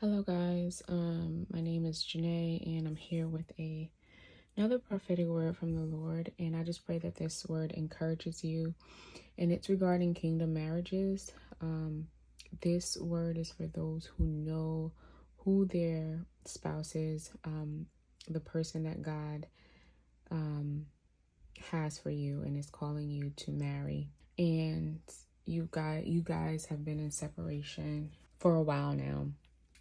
Hello guys, my name is Janae and I'm here with another prophetic word from the Lord, and I just pray that this word encourages you, and it's regarding kingdom marriages. This word is for those who know who their spouse is, the person that God has for you and is calling you to marry. And you guys have been in separation for a while now.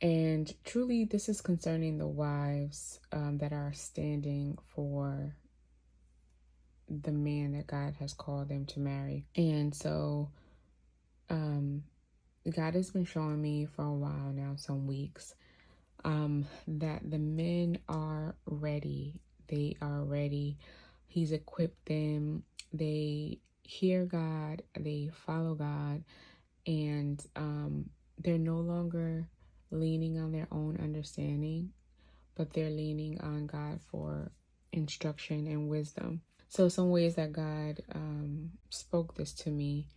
And truly, this is concerning the wives that are standing for the man that God has called them to marry. And so, God has been showing me for a while now, some weeks, that the men are ready. They are ready. He's equipped them. They hear God. They follow God. And they're no longer leaning on their own understanding, but they're leaning on God for instruction and wisdom. So some ways that God spoke this to me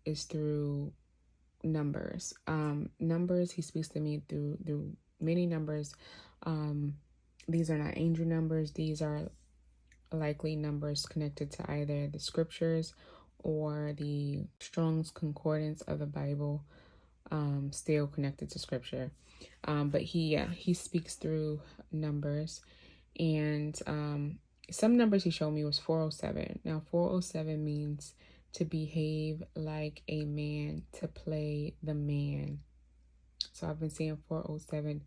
is through numbers. Numbers, he speaks to me through many numbers. These are not angel numbers. These are likely numbers connected to either the scriptures or the Strong's Concordance of the Bible, still connected to scripture. But he speaks through numbers, and some numbers he showed me was 407. Now 407 means to behave like a man, to play the man. So I've been seeing 407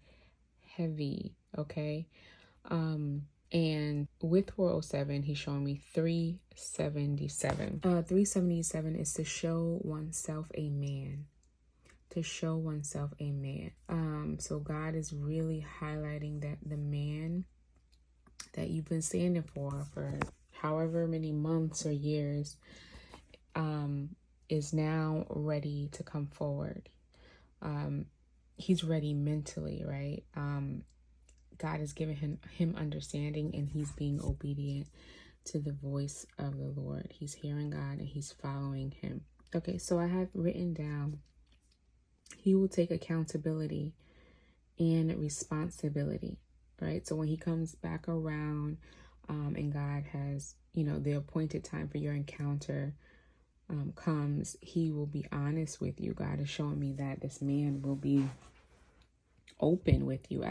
heavy, okay? And with 407, he's showing me 377. 377 is to show oneself a man. To show oneself a man. So God is really highlighting that the man that you've been standing for however many months or years, is now ready to come forward. He's ready mentally, right? God has given him understanding, and he's being obedient to the voice of the Lord. He's hearing God and he's following him. Okay, so I have written down, he will take accountability and responsibility, right? So when he comes back around, and God has, the appointed time for your encounter comes, he will be honest with you. God is showing me that this man will be open with you,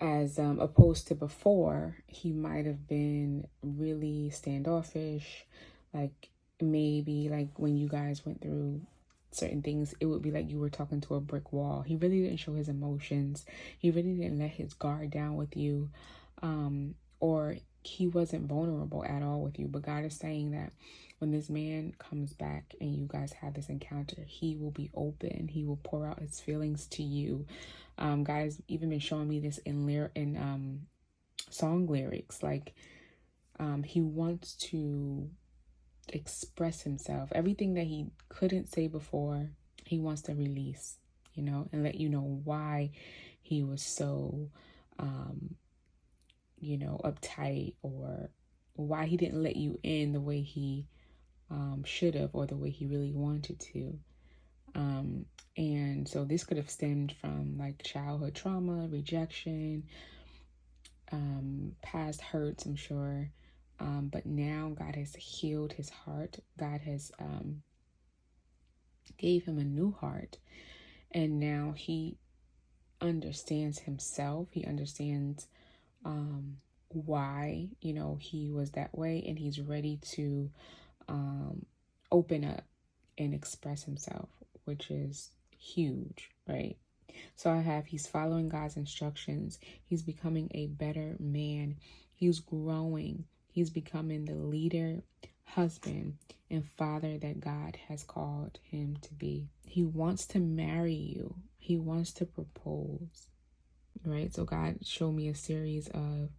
as opposed to before. He might have been really standoffish, like maybe like when you guys went through certain things, it would be like you were talking to a brick wall. He really didn't show his emotions. He really didn't let his guard down with you, or he wasn't vulnerable at all with you. But God is saying that when this man comes back and you guys have this encounter, he will be open. He will pour out his feelings to you. God has even been showing me this in song lyrics. Like, he wants to express himself. Everything that he couldn't say before, he wants to release, and let you know why he was so, uptight, or why he didn't let you in the way he should have, or the way he really wanted to. And so this could have stemmed from like childhood trauma, rejection, past hurts, I'm sure. But now God has healed his heart. God has gave him a new heart. And now he understands himself. He understands why, he was that way. And he's ready to open up and express himself, which is huge, right? So he's following God's instructions. He's becoming a better man. He's growing. He's becoming the leader, husband, and father that God has called him to be. He wants to marry you. He wants to propose, right? So God showed me a series of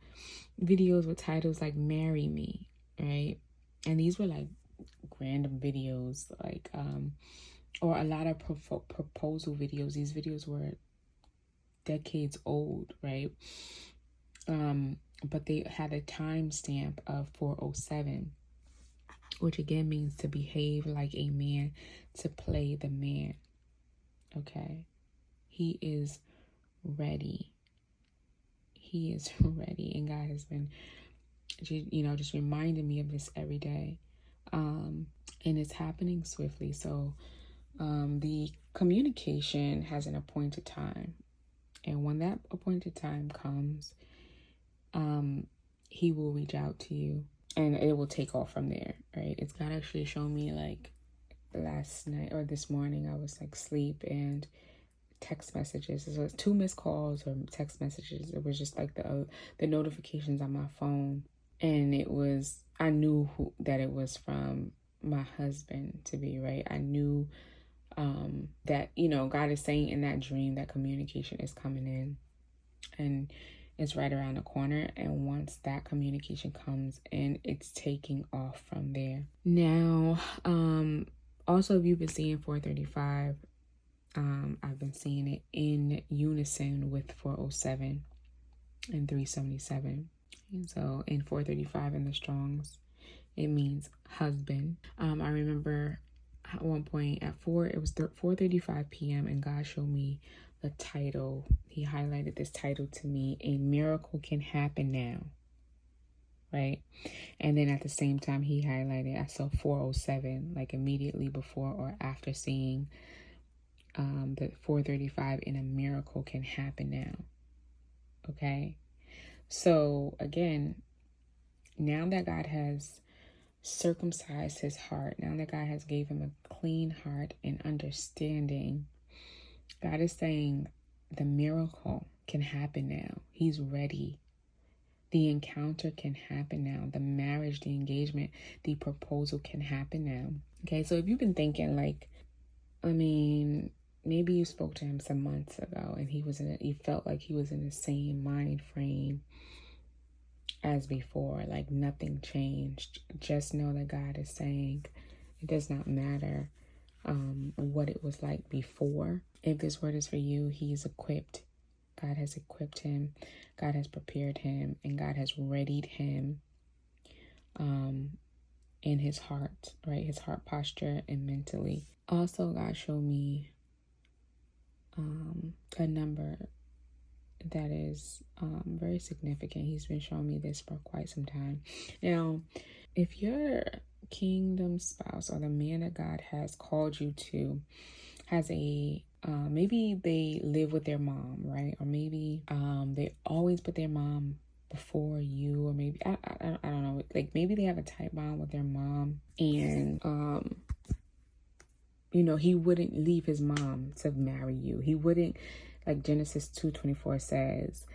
videos with titles like "Marry Me," right? And these were like random videos, like or a lot of proposal videos. These videos were decades old, right? But they had a timestamp of 407, which again means to behave like a man, to play the man. Okay. He is ready. He is ready. And God has been, just reminding me of this every day. And it's happening swiftly. So the communication has an appointed time. And when that appointed time comes, he will reach out to you and it will take off from there, right? It's God actually showed me, like, last night or this morning, I was like asleep, and text messages. It was 2 missed calls or text messages. It was just like the notifications on my phone, and I knew that it was from my husband to be, right? I knew that God is saying in that dream that communication is coming in, and it's right around the corner. And once that communication comes in, it's taking off from there. Now, also, if you've been seeing 435, I've been seeing it in unison with 407 and 377. And so in 435 in the Strongs, it means husband. I remember at one point it was 4:35 p.m. and God showed me the title. He highlighted this title to me: A Miracle Can Happen Now. Right? And then at the same time, he highlighted, I saw 407, like immediately before or after seeing the 4:35, and a miracle can happen now. Okay? So again, now that God has circumcised his heart, now that God has gave him a clean heart and understanding, God is saying the miracle can happen now. He's ready. The encounter can happen now. The marriage, the engagement, the proposal can happen now. Okay, so if you've been thinking, like, maybe you spoke to him some months ago and you felt like he was in the same mind frame as before, like nothing changed. Just know that God is saying it does not matter what it was like before. If this word is for you, he's equipped. God has equipped him. God has prepared him, and God has readied him in his heart, right? His heart posture and mentally. Also, God showed me a number that is very significant. He's been showing me this for quite some time. Now, if your kingdom spouse or the man that God has called you to has maybe they live with their mom, right? Or maybe they always put their mom before you, or maybe I don't know, like maybe they have a tight bond with their mom, and he wouldn't leave his mom to marry you. He wouldn't, like Genesis 2:24 says,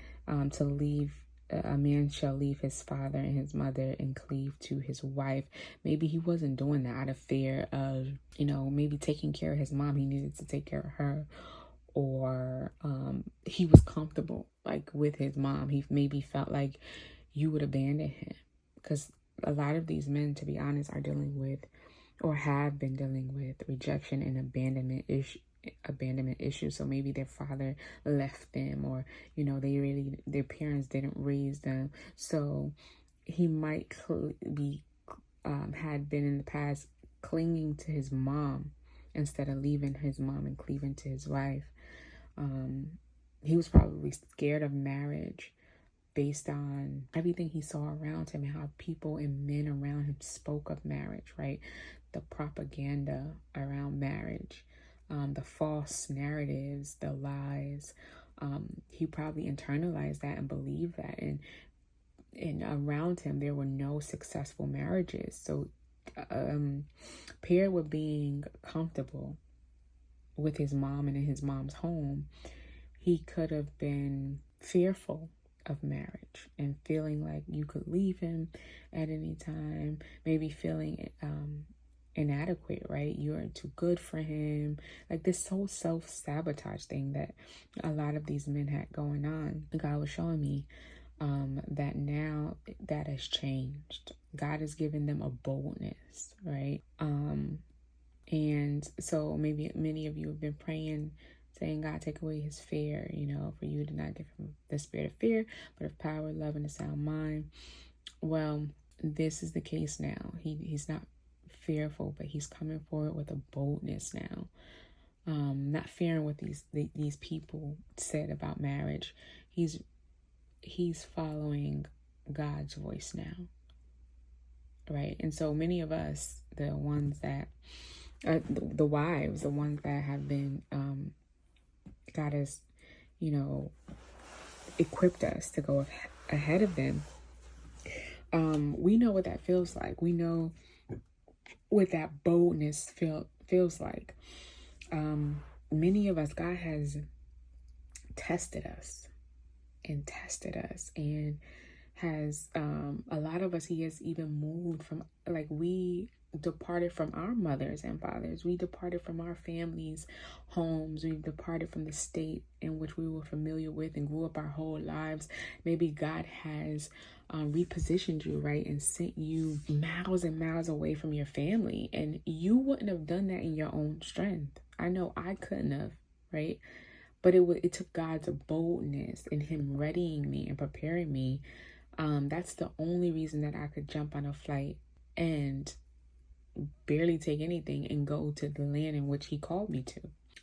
to leave. A man shall leave his father and his mother and cleave to his wife. Maybe he wasn't doing that out of fear of, maybe taking care of his mom. He needed to take care of her, or he was comfortable like with his mom. He maybe felt like you would abandon him, because a lot of these men, to be honest, are dealing with, or have been dealing with, rejection and abandonment issues. So maybe their father left them, or their parents didn't raise them. So he might had been in the past clinging to his mom instead of leaving his mom and cleaving to his wife. He was probably scared of marriage based on everything he saw around him and how people and men around him spoke of marriage, right? The propaganda around marriage, the false narratives, the lies. He probably internalized that and believed that. And around him, there were no successful marriages. So paired with being comfortable with his mom and in his mom's home, he could have been fearful of marriage and feeling like you could leave him at any time, maybe feeling inadequate, right? You're too good for him. Like this whole self-sabotage thing that a lot of these men had going on. God was showing me that now that has changed. God has given them a boldness, right? And so maybe many of you have been praying, saying, God, take away his fear, for you to not give him the spirit of fear, but of power, love, and a sound mind. Well, this is the case now. He's not fearful, but he's coming forward with a boldness now. not fearing what these people said about marriage. He's following God's voice now, right? And so many of us, the ones that the wives, the ones that have been God has, equipped us to go ahead of them. We know what that feels like. We know what that boldness feels like. Many of us, God has tested us and has a lot of us, he has even moved from, like, we departed from our mothers and fathers. We departed from our families' homes. We've departed from the state in which we were familiar with and grew up our whole lives. Maybe God has repositioned you, right, and sent you miles and miles away from your family, and you wouldn't have done that in your own strength. I know I couldn't have, right? But it took God's boldness and him readying me and preparing me. That's the only reason that I could jump on a flight and barely take anything and go to the land in which he called me to.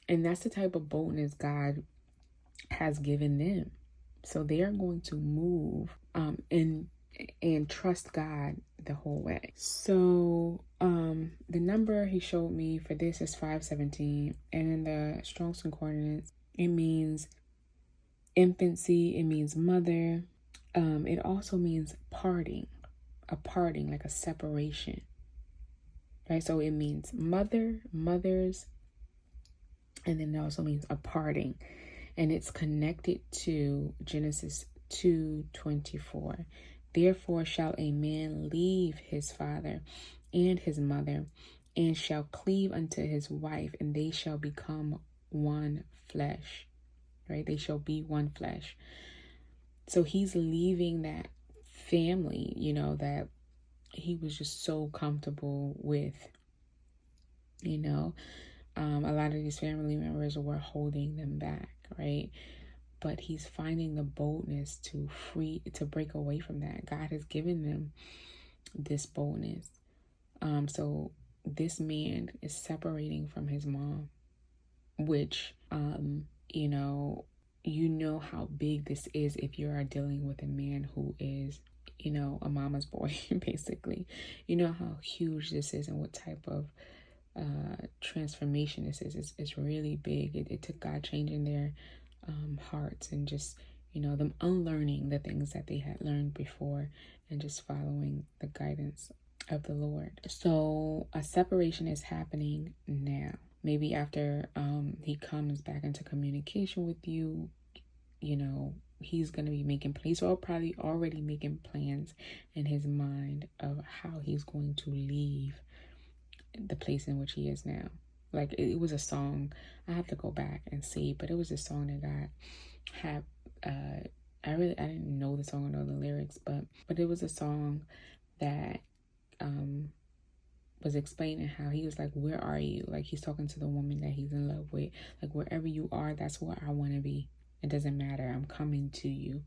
And that's the type of boldness God has given them. So they are going to move and trust God the whole way. So the number he showed me for this is 517, and in the Strong's Concordance, it means infancy, it means mother. It also means parting, like a separation, right? So it means mothers, and then it also means a parting, and it's connected to Genesis 2:24. Therefore shall a man leave his father and his mother, and shall cleave unto his wife, and they shall become one flesh, right? They shall be one flesh. So he's leaving that family, that he was just so comfortable with, a lot of these family members were holding them back, right? But he's finding the boldness to break away from that. God has given them this boldness. So this man is separating from his mom, which, you know how big this is if you are dealing with a man who is, a mama's boy, basically. You know how huge this is and what type of transformation this is. It's really big. It took God changing their hearts and just, them unlearning the things that they had learned before and just following the guidance of the Lord. So a separation is happening now. Maybe after he comes back into communication with you, he's going to be making plans. He's probably already making plans in his mind of how he's going to leave the place in which he is now. Like, it was a song. I have to go back and see, but it was a song that God had. I didn't know the song or know the lyrics, but it was a song that was explaining how he was like, where are you? Like, he's talking to the woman that he's in love with. Like, wherever you are, that's where I want to be. It doesn't matter. I'm coming to you.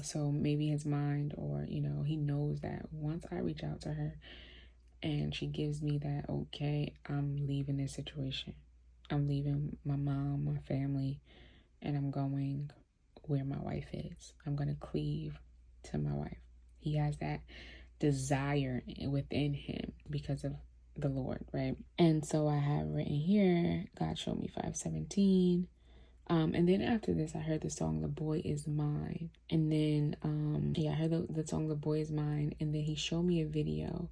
So maybe his mind, or, he knows that once I reach out to her and she gives me that, okay, I'm leaving this situation. I'm leaving my mom, my family, and I'm going where my wife is. I'm going to cleave to my wife. He has that desire within him because of the Lord, right? And so I have written here, God showed me 517. And then after this, I heard the song, The Boy Is Mine. And then, I heard the song, The Boy Is Mine. And then he showed me a video.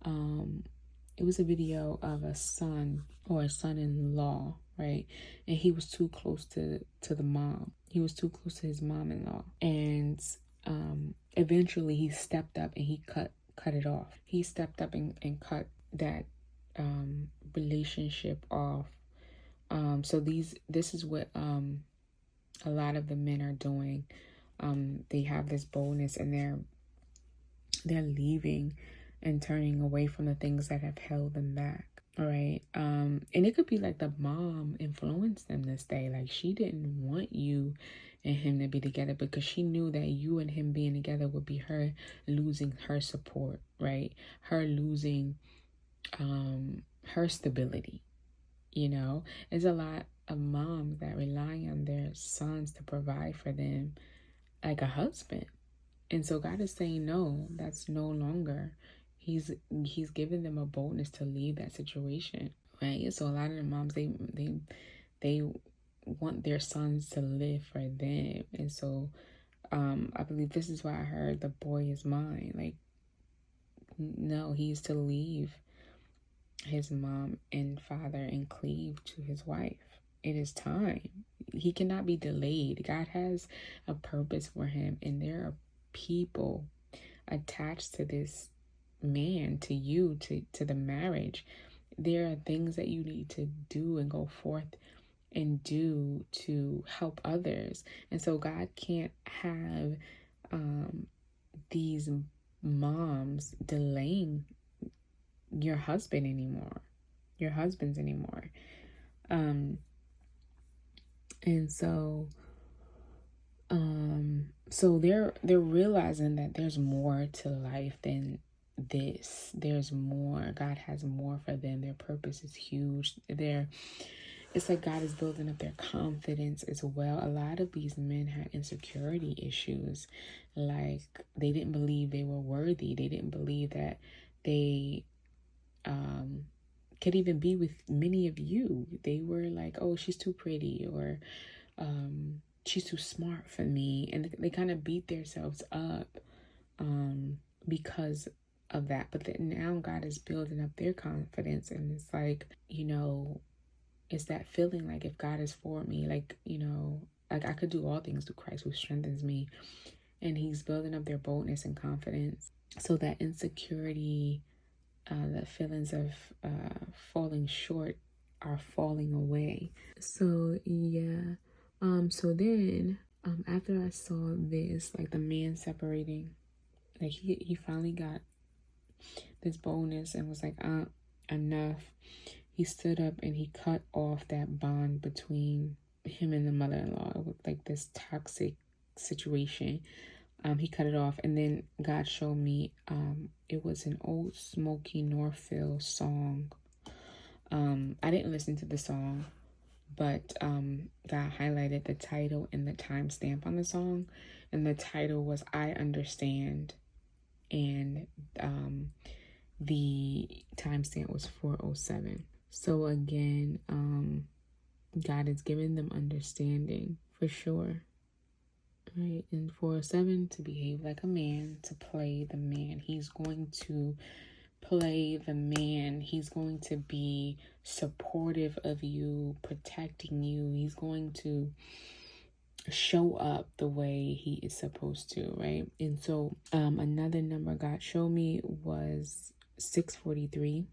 It was a video of a son or a son-in-law, right? And he was too close to the mom. He was too close to his mom-in-law. And eventually he stepped up and he cut it off. He stepped up and cut that relationship off. So this is what a lot of the men are doing. They have this boldness and they're leaving and turning away from the things that have held them back. All right. And it could be like the mom influenced them this day. Like, she didn't want you and him to be together because she knew that you and him being together would be her losing her support, right? Her losing her stability. You know, there's a lot of moms that rely on their sons to provide for them like a husband. And so God is saying, no, that's no longer. He's giving them a boldness to leave that situation, right? So a lot of the moms, they want their sons to live for them. And so I believe this is why I heard the boy is mine. Like, no, he's to leave his mom and father and cleave to his wife. It is time. He cannot be delayed. God has a purpose for him, and there are people attached to this man, to you, to the marriage. There are things that you need to do and go forth and do to help others. And so God can't have these moms delaying your husband anymore, your husbands anymore. And so they're realizing that there's more to life than this. There's more. God has more for them. Their purpose is huge. It's like God is building up their confidence as well. A lot of these men had insecurity issues. Like, they didn't believe they were worthy. They didn't believe that they could even be with many of you. They were like, oh, she's too pretty, or she's too smart for me. And they kind of beat themselves up because of that. But then now God is building up their confidence. And it's like, it's that feeling like, if God is for me, like, like I could do all things through Christ who strengthens me. And he's building up their boldness and confidence. So that insecurity, the feelings of falling short are falling away. So yeah. So then after I saw this, like the man separating, like he finally got this boldness and was like, enough. He stood up and he cut off that bond between him and the mother-in-law. It was like this toxic situation. He cut it off, and then God showed me it was an old Smokey Northfield song. I didn't listen to the song, but God highlighted the title and the timestamp on the song, and the title was I Understand, and the timestamp was 4:07. So again, God is giving them understanding for sure. Right, and 4:07, to behave like a man, to play the man. He's going to play the man. He's going to be supportive of you, protecting you. He's going to show up the way he is supposed to, right? And so another number God showed me was 643.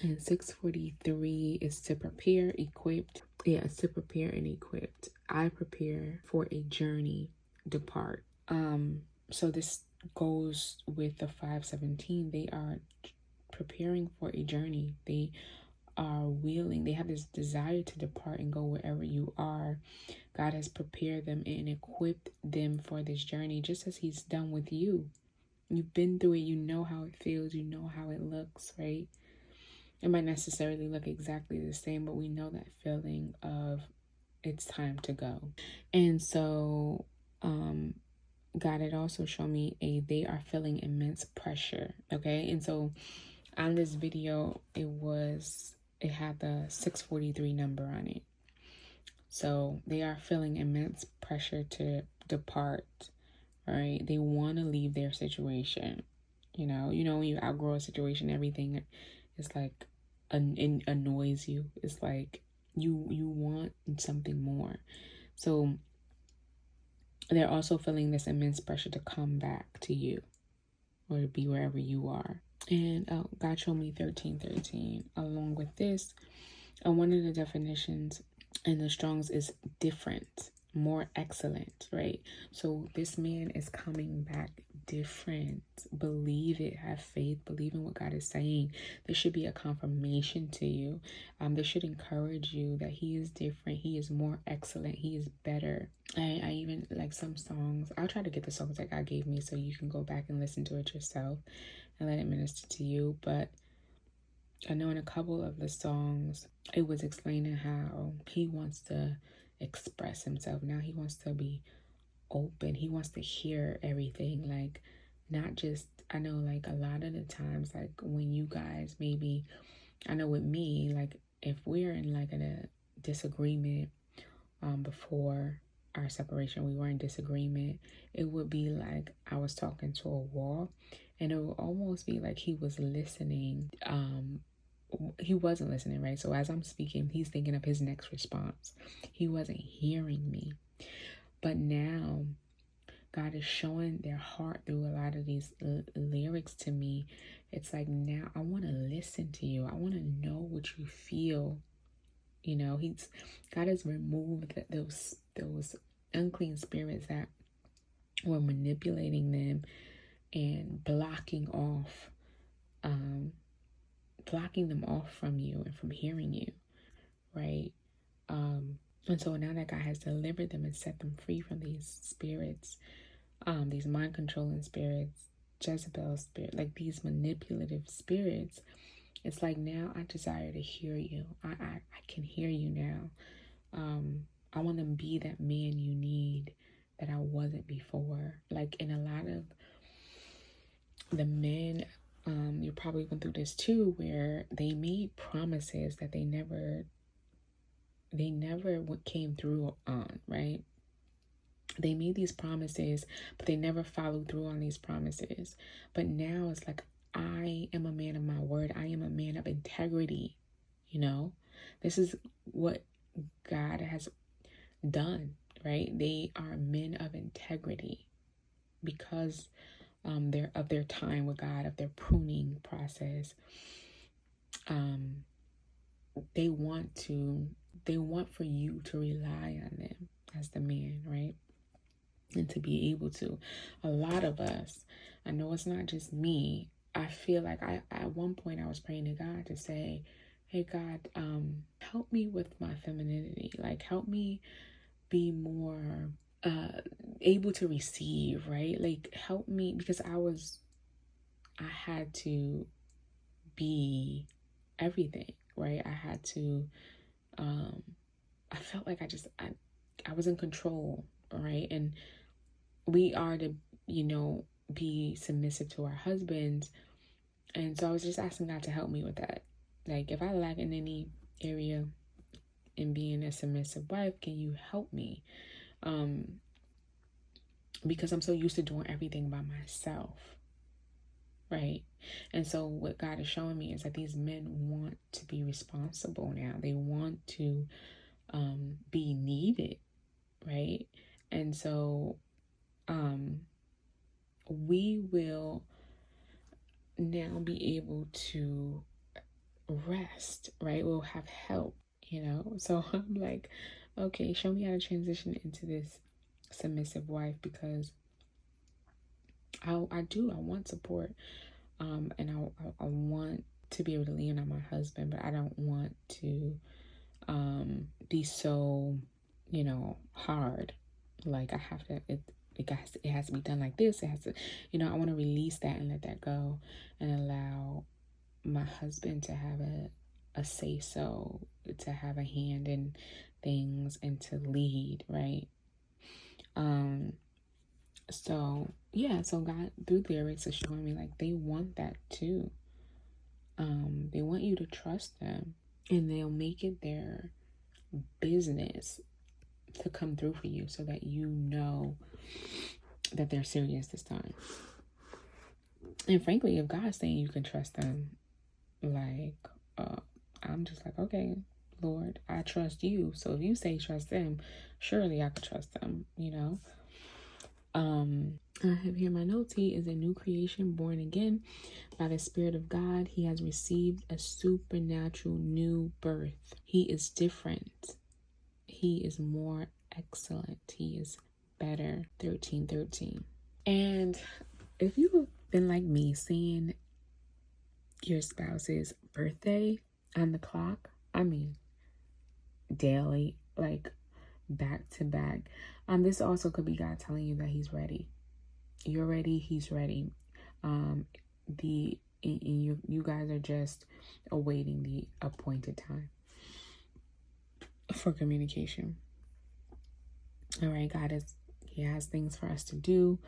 And 643 is to prepare, equipped. Yeah, it's to prepare and equipped. I prepare for a journey, depart. So this goes with the 517. They are preparing for a journey. They are willing. They have this desire to depart and go wherever you are. God has prepared them and equipped them for this journey, just as he's done with you. You've been through it. You know how it feels. You know how it looks, right? It might necessarily look exactly the same, but we know that feeling of it's time to go. And so God had also shown me they are feeling immense pressure. Okay. And so on this video, it had the 643 number on it. So they are feeling immense pressure to depart, right? They want to leave their situation. When you outgrow a situation, everything is like annoys you. It's like you want something more. So they're also feeling this immense pressure to come back to you or to be wherever you are. And God showed me 1313. Along with this, one of the definitions in the Strong's is different, more excellent, right? So this man is coming back different. Believe it, have faith, believe in what God is saying. There should be a confirmation to you. This should encourage you that he is different, he is more excellent, he is better. I even like some songs. I'll try to get the songs that God gave me so you can go back and listen to it yourself and let it minister to you. But I know in a couple of the songs, it was explaining how he wants to express himself. Now he wants to be open. He wants to hear everything. Like, not just, I know like a lot of the times, like when you guys maybe, I know with me, like if we're in like a disagreement, before our separation, we were in disagreement, it would be like I was talking to a wall, and it would almost be like he was listening. He wasn't listening, right? So as I'm speaking, he's thinking of his next response. He wasn't hearing me. But now God is showing their heart through a lot of these lyrics to me. It's like, now I want to listen to you. I want to know what you feel. You know, God has removed those unclean spirits that were manipulating them and blocking them off from you and from hearing you, right? And so now that God has delivered them and set them free from these spirits, these mind controlling spirits, Jezebel spirit, like these manipulative spirits, it's like, now I desire to hear you. I can hear you now. I want to be that man you need that I wasn't before. Like, in a lot of the men, you're probably going through this too, where they made promises that they never came through on, right? They made these promises, but they never followed through on these promises. But now it's like, I am a man of my word. I am a man of integrity. You know, this is what God has done, right? They are men of integrity because they're of their time with God, of their pruning process. They want for you to rely on them as the man, right? And to be able to. A lot of us, I know it's not just me, I feel like at one point I was praying to God to say, hey God, help me with my femininity. Like, help me be more able to receive, right? Like, help me, because I had to be everything, right? I had to I felt like I was in control, right? And we are to, be submissive to our husbands. And so I was just asking God to help me with that. Like, if I lack in any area in being a submissive wife, can you help me? Because I'm so used to doing everything by myself, right? And so what God is showing me is that these men want to be responsible now. They want to be needed, right? And so we will now be able to rest, right? We'll have help, So I'm like, okay, show me how to transition into this submissive wife, because I want support, and I want to be able to lean on my husband, but I don't want to be so, hard. Like, I have to, it has to be done like this. It has to, I want to release that and let that go and allow my husband to have a say so, to have a hand in things and to lead, right? So yeah, so God through lyrics is showing me like they want that too. They want you to trust them, and they'll make it their business to come through for you so that you know that they're serious this time. And frankly, if God's saying you can trust them, like, I'm just like, okay, Lord, I trust you. So if you say trust them, surely I could trust them, I have here my notes. He is a new creation, born again by the Spirit of God. He has received a supernatural new birth. He is different. He is more excellent. He is better. 13:13. And if you've been like me, seeing your spouse's birthday on the clock, I mean, daily, like back to back, this also could be God telling you that he's ready. You're ready, he's ready. and you guys are just awaiting the appointed time for communication. All right, He has things for us to do.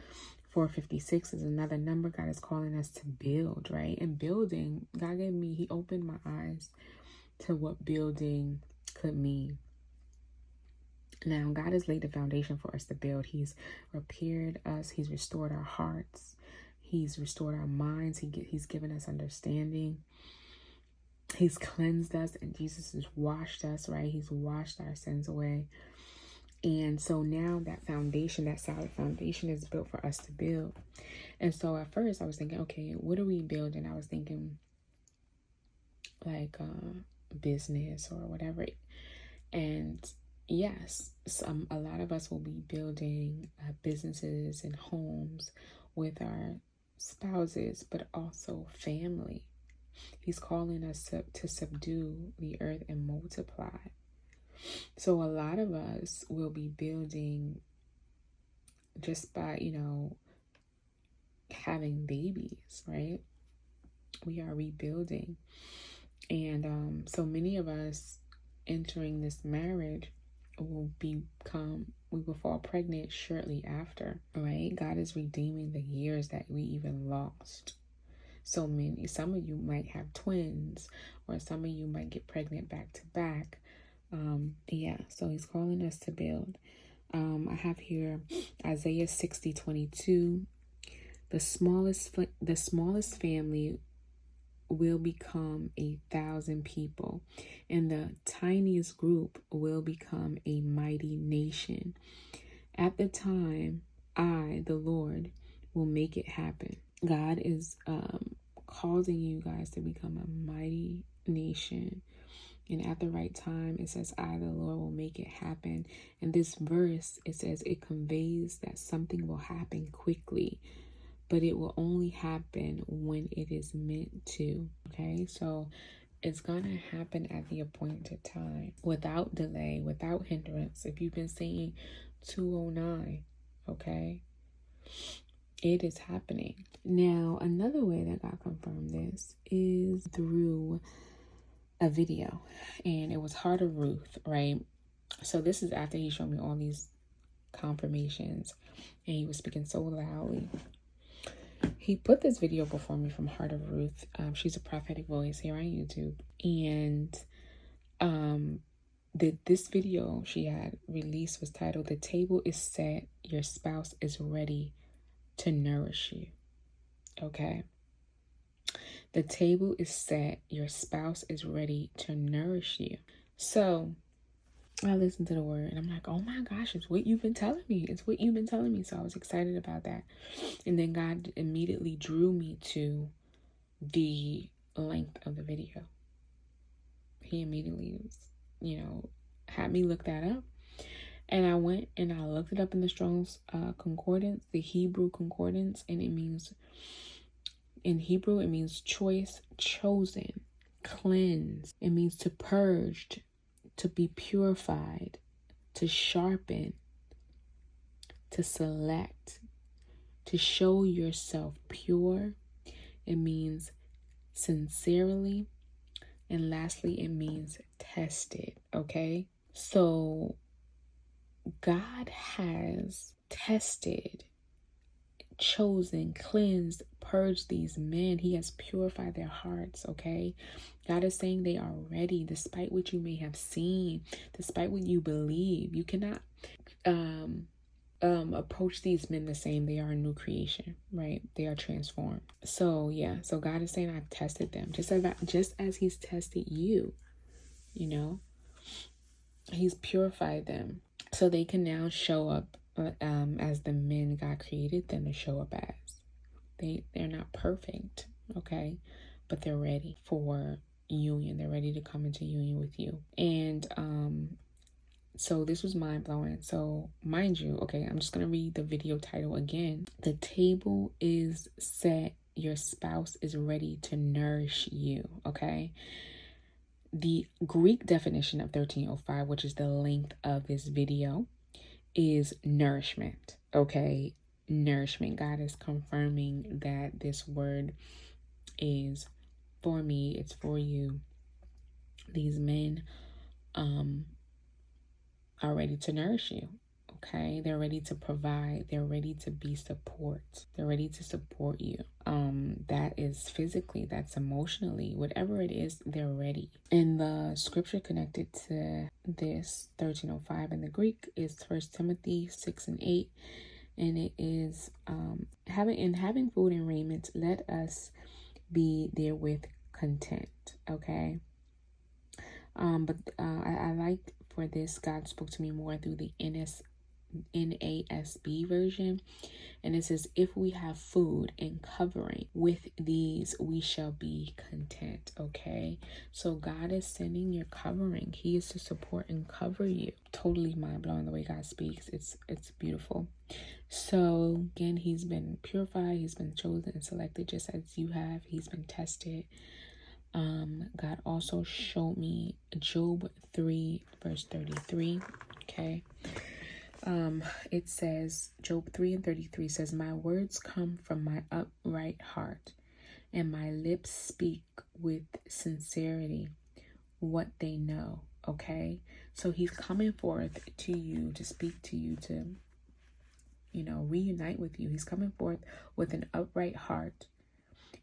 456 is another number. God is calling us to build, right? And building, He opened my eyes to what building could mean. Now, God has laid the foundation for us to build. He's repaired us. He's restored our hearts. He's restored our minds. He's given us understanding. He's cleansed us, and Jesus has washed us, right? He's washed our sins away. And so now that foundation, that solid foundation, is built for us to build. And so at first I was thinking, okay, what are we building? I was thinking like business or whatever. And yes, a lot of us will be building businesses and homes with our spouses, but also family. He's calling us to subdue the earth and multiply. So a lot of us will be building just by, having babies, right? We are rebuilding. And so many of us entering this marriage we will fall pregnant shortly after, right? God is redeeming the years that we even lost. Some of you might have twins, or some of you might get pregnant back to back. So he's calling us to build. I have here Isaiah 60:22. The smallest family will become 1,000 people, and the tiniest group will become a mighty nation. At the time, I, the Lord, will make it happen. God is causing you guys to become a mighty nation. And at the right time, it says, I, the Lord, will make it happen. And this verse, it says it conveys that something will happen quickly, but it will only happen when it is meant to. Okay, so it's going to happen at the appointed time, without delay, without hindrance. If you've been saying 209, okay, it is happening. Now, another way that God confirmed this is through a video, and it was Heart of Ruth, right? So this is after he showed me all these confirmations, and he was speaking so loudly. He put this video before me from Heart of Ruth. She's a prophetic voice here on YouTube, and this video she had released was titled "The Table is Set, Your Spouse is Ready to Nourish You." Okay. The table is set, your spouse is ready to nourish you. So I listened to the word and I'm like, oh my gosh, it's what you've been telling me. It's what you've been telling me. So I was excited about that. And then God immediately drew me to the length of the video. He immediately, had me look that up. And I went and I looked it up in the Strong's Concordance, the Hebrew Concordance, and it means, in Hebrew, it means choice, chosen, cleansed. It means to purge, to be purified, to sharpen, to select, to show yourself pure. It means sincerely. And lastly, it means tested, okay? So God has tested, chosen, cleansed, purged these men. He has purified their hearts, okay? God is saying they are ready despite what you may have seen, despite what you believe. You cannot approach these men the same. They are a new creation, right? They are transformed. So so God is saying, I've tested them just as he's tested you. He's purified them so they can now show up as the men God created them to show up as. They're not perfect, okay, but they're ready for union. They're ready to come into union with you. And so this was mind-blowing. So mind you, okay, I'm just gonna read the video title again. The table is set, your spouse is ready to nourish you, okay? The Greek definition of 1305, which is the length of this video, is nourishment, okay? Nourishment. God is confirming that this word is for me, it's for you. These men are ready to nourish you. Okay, they're ready to provide, they're ready to be support, they're ready to support you. That is physically, that's emotionally, whatever it is, they're ready. And the scripture connected to this 1305 in the Greek is 1 Timothy 6:8, and it is having food and raiment, let us be therewith content. Okay. But I like, for this, God spoke to me more through the NASB version, and it says, if we have food and covering, with these we shall be content. Okay, so God is sending your covering. He is to support and cover you. Totally mind-blowing the way God speaks. It's beautiful. So again, he's been purified, he's been chosen and selected just as you have. He's been tested. God also showed me Job 3 verse 33. Okay. It says, Job 3:33 says, my words come from my upright heart, and my lips speak with sincerity what they know. Okay. So he's coming forth to you, to speak to you, to, reunite with you. He's coming forth with an upright heart,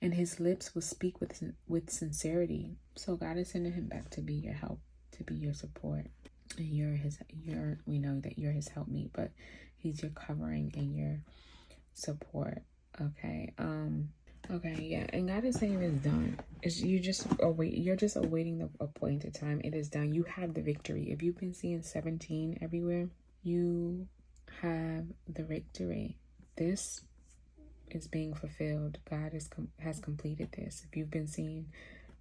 and his lips will speak with sincerity. So God is sending him back to be your help, to be your support. And we know that you're his helpmeet, but he's your covering and your support. Okay. Okay, yeah. And God is saying it's done. You're just awaiting the appointed time. It is done. You have the victory. If you've been seeing 17 everywhere, you have the victory. This is being fulfilled. God has completed this. If you've been seeing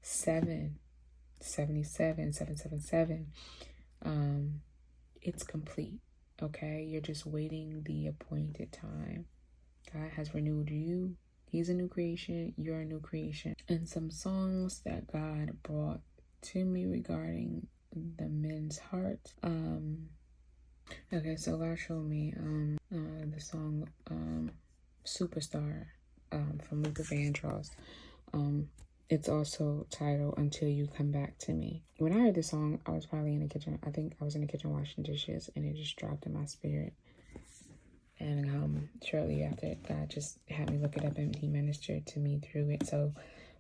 777, 777, it's complete. Okay, you're just waiting the appointed time. God has renewed you. He's a new creation. You're a new creation. And some songs that God brought to me regarding the men's heart. Okay, so God showed me the song Superstar from Luther Vandross. It's also titled Until You Come Back to Me. When I heard this song, I was probably in the kitchen. I think I was in the kitchen washing dishes, and it just dropped in my spirit. And shortly after, God just had me look it up, and he ministered to me through it. So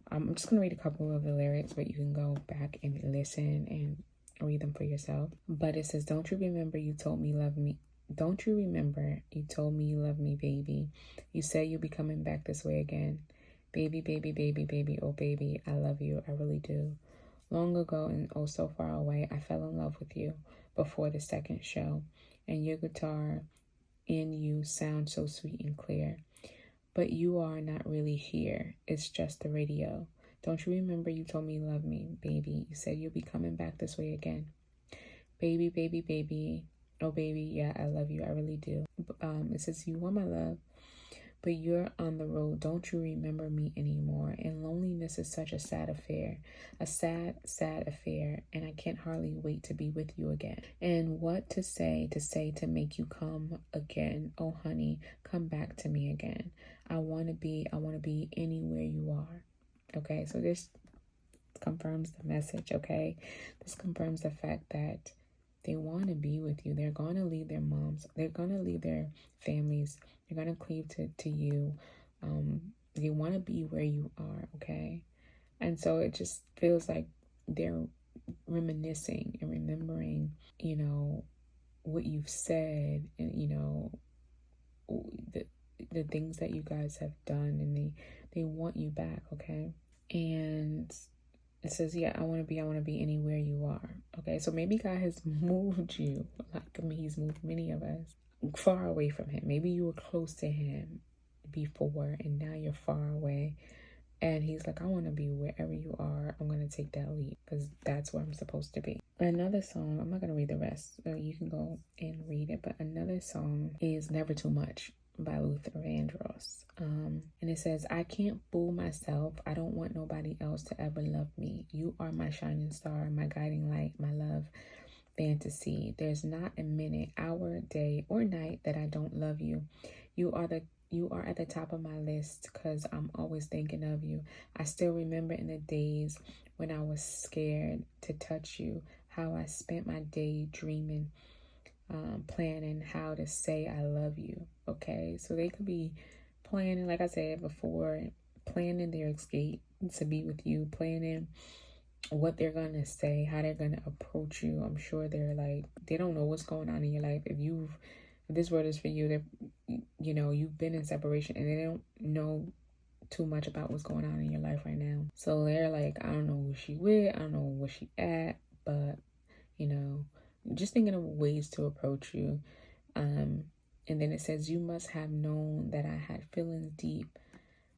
I'm just going to read a couple of the lyrics, but you can go back and listen and read them for yourself. But it says, don't you remember you told me love me? Don't you remember you told me you love me, baby? You said you'll be coming back this way again. Baby, baby, baby, baby, oh baby, I love you, I really do. Long ago and oh so far away, I fell in love with you before the second show. And your guitar in you sounds so sweet and clear. But you are not really here, it's just the radio. Don't you remember you told me you love me, baby? You said you'll be coming back this way again. Baby, baby, baby, oh baby, yeah, I love you, I really do. It says you want my love, but you're on the road. Don't you remember me anymore? And loneliness is such a sad affair. A sad, sad affair. And I can't hardly wait to be with you again. And what to say to make you come again. Oh, honey, come back to me again. I want to be anywhere you are. Okay, so this confirms the message, okay? This confirms the fact that they want to be with you. They're going to leave their moms. They're going to leave their families. They're going to cleave to you. They want to be where you are, okay? And so it just feels like they're reminiscing and remembering, what you've said, and, the things that you guys have done, and they want you back, okay? And it says, yeah, I want to be anywhere you are. Okay, so maybe God has moved you, he's moved many of us far away from him. Maybe you were close to him before, and now you're far away. And he's like, I want to be wherever you are. I'm going to take that leap because that's where I'm supposed to be. Another song, I'm not going to read the rest. You can go and read it. But another song is Never Too Much by Luther Vandross. And it says, I can't fool myself. I don't want nobody else to ever love me. You are my shining star, my guiding light, my love fantasy. There's not a minute, hour, day, or night that I don't love you. You are the You are at the top of my list because I'm always thinking of you. I still remember in the days when I was scared to touch you, how I spent my day dreaming, planning how to say I love you. Okay, so they could be planning, like I said before, planning their escape to be with you, planning what they're gonna say, how they're gonna approach you. I'm sure they're like, they don't know what's going on in your life. If this word is for you, that you've been in separation and they don't know too much about what's going on in your life right now. So they're like, I don't know who she with, I don't know where she at, but just thinking of ways to approach you. And then it says, you must have known that I had feelings deep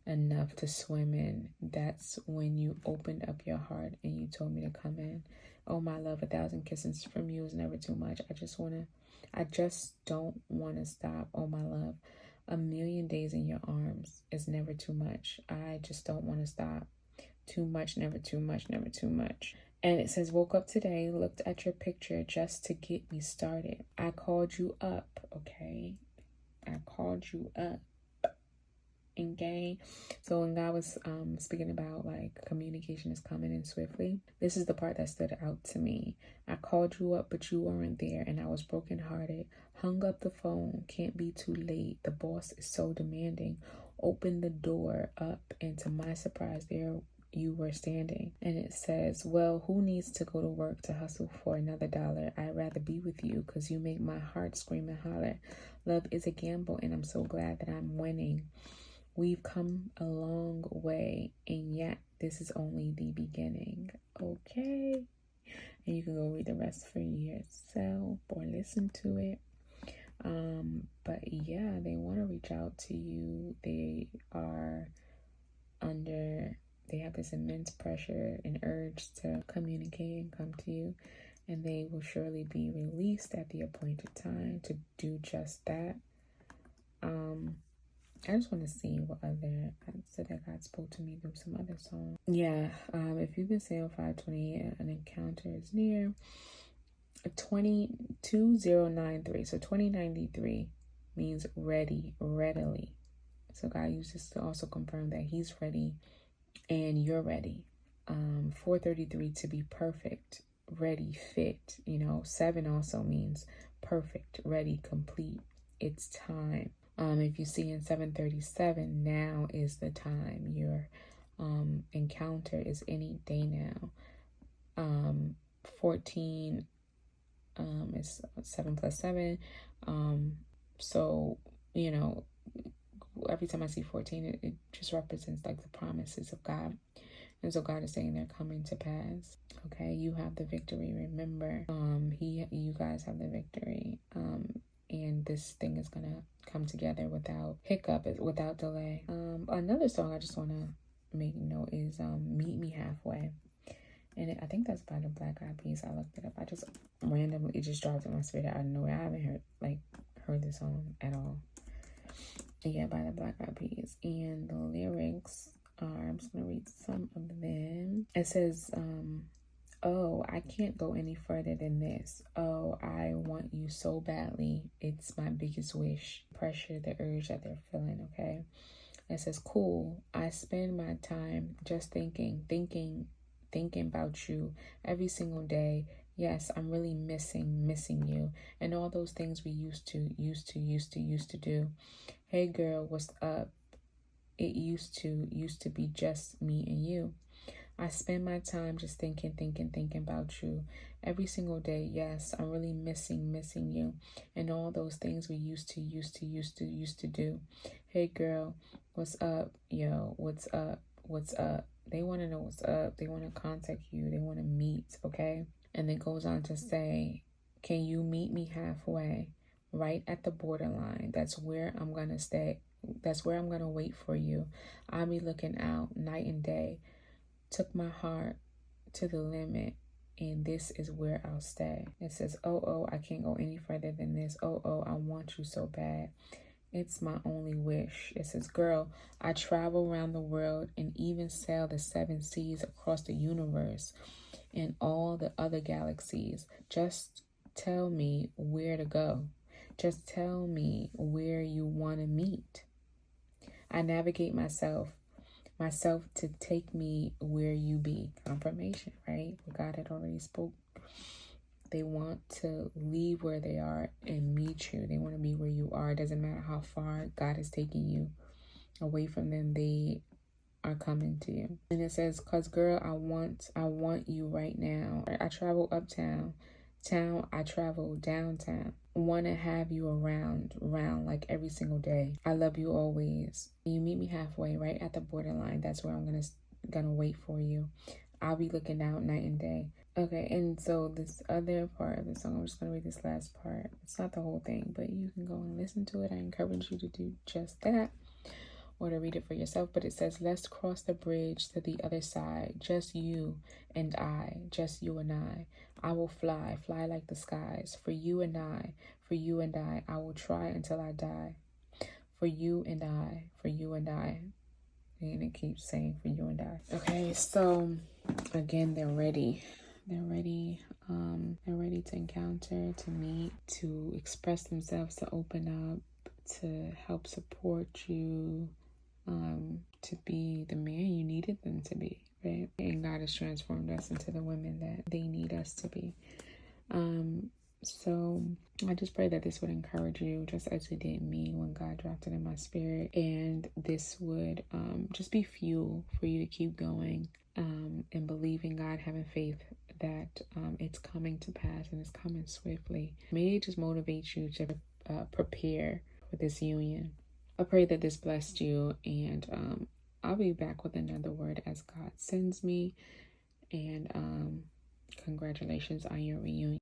enough to swim in. That's when you opened up your heart and you told me to come in. Oh my love, 1,000 kisses from you is never too much. I just don't want to stop. Oh my love, 1,000,000 days in your arms is never too much. I just don't want to stop. Too much, never too much, never too much. And it says, woke up today, looked at your picture just to get me started. I called you up, okay? I called you up. And gang. So when God was speaking about like communication is coming in swiftly, this is the part that stood out to me. I called you up, but you weren't there, and I was brokenhearted. Hung up the phone. Can't be too late. The boss is so demanding. Opened the door up, and to my surprise, there you were standing. And it says, well, who needs to go to work to hustle for another dollar? I'd rather be with you because you make my heart scream and holler. Love is a gamble, and I'm so glad that I'm winning. We've come a long way, and yet this is only the beginning. Okay? And you can go read the rest for yourself or listen to it. But yeah, they want to reach out to you. They have this immense pressure and urge to communicate and come to you. And they will surely be released at the appointed time to do just that. I just want to see what other, I said that God spoke to me through some other song. Yeah, if you've been saying 528, an encounter is near. 2093. So 2093 means ready, readily. So God uses to also confirm that he's ready and you're ready. 433 to be perfect, ready, fit. 7 also means perfect, ready, complete. It's time. If you see in 737, now is the time. Your encounter is any day now. 14 is 7 plus 7. So, every time I see 14, it just represents like the promises of God. And so God is saying they're coming to pass. Okay, you have the victory. Remember, you guys have the victory. And this thing is gonna come together without hiccup, without delay. Another song I just wanna make note is "Meet Me Halfway," and I think that's by the Black Eyed Peas. I looked it up. I just randomly, it just dropped in my spirit out of nowhere. I haven't heard this song at all. Yeah, by the Black Eyed Peas, and the lyrics are, I'm just gonna read some of them. It says, oh, I can't go any further than this. Oh, I want you so badly. It's my biggest wish. Pressure, the urge that they're feeling, okay? It says, cool. I spend my time just thinking about you every single day. Yes, I'm really missing you. And all those things we used to do. Hey girl, what's up? It used to be just me and you. I spend my time just thinking about you every single day. Yes, I'm really missing you, and all those things we used to do. Hey girl, what's up? Yo, what's up? They want to know what's up. They want to contact you. They want to meet, okay? And it goes on to say, can you meet me halfway? Right at the borderline. That's where I'm gonna stay. That's where I'm gonna wait for you. I'll be looking out night and day. Took my heart to the limit, and this is where I'll stay. It says, oh, I can't go any further than this. Oh, I want you so bad. It's my only wish. It says, girl, I travel around the world and even sail the 7 seas across the universe and all the other galaxies. Just tell me where to go. Just tell me where you want to meet. I navigate myself to take me where you be. Confirmation, right? What God had already spoke. They want to leave where they are and meet you. They want to be where you are. It doesn't matter how far God is taking you away from them. They are coming to you. And it says, cause girl, I want you right now. I travel uptown, I travel downtown. Want to have you around like every single day. I love you always. You meet me halfway, right at the borderline. That's where I'm gonna wait for you. I'll be looking out night and day. Okay, and so this other part of the song, I'm just gonna read this last part. It's not the whole thing, but you can go and listen to it. I encourage you to do just that, or to read it for yourself. But it says, let's cross the bridge to the other side. Just you and I, just you and I. I will fly like the skies. For you and I, I will try until I die. For you and I, And it keeps saying for you and I. Okay, so again, they're ready. They're ready to encounter, to meet, to express themselves, to open up, to help support you, to be the man you needed them to be, right? And God has transformed us into the women that they need us to be. So I just pray that this would encourage you, just as it did me when God dropped it in my spirit. And this would just be fuel for you to keep going, and believing God, having faith that it's coming to pass and it's coming swiftly. May it just motivate you to prepare for this union. I pray that this blessed you, and I'll be back with another word as God sends me. And congratulations on your reunion.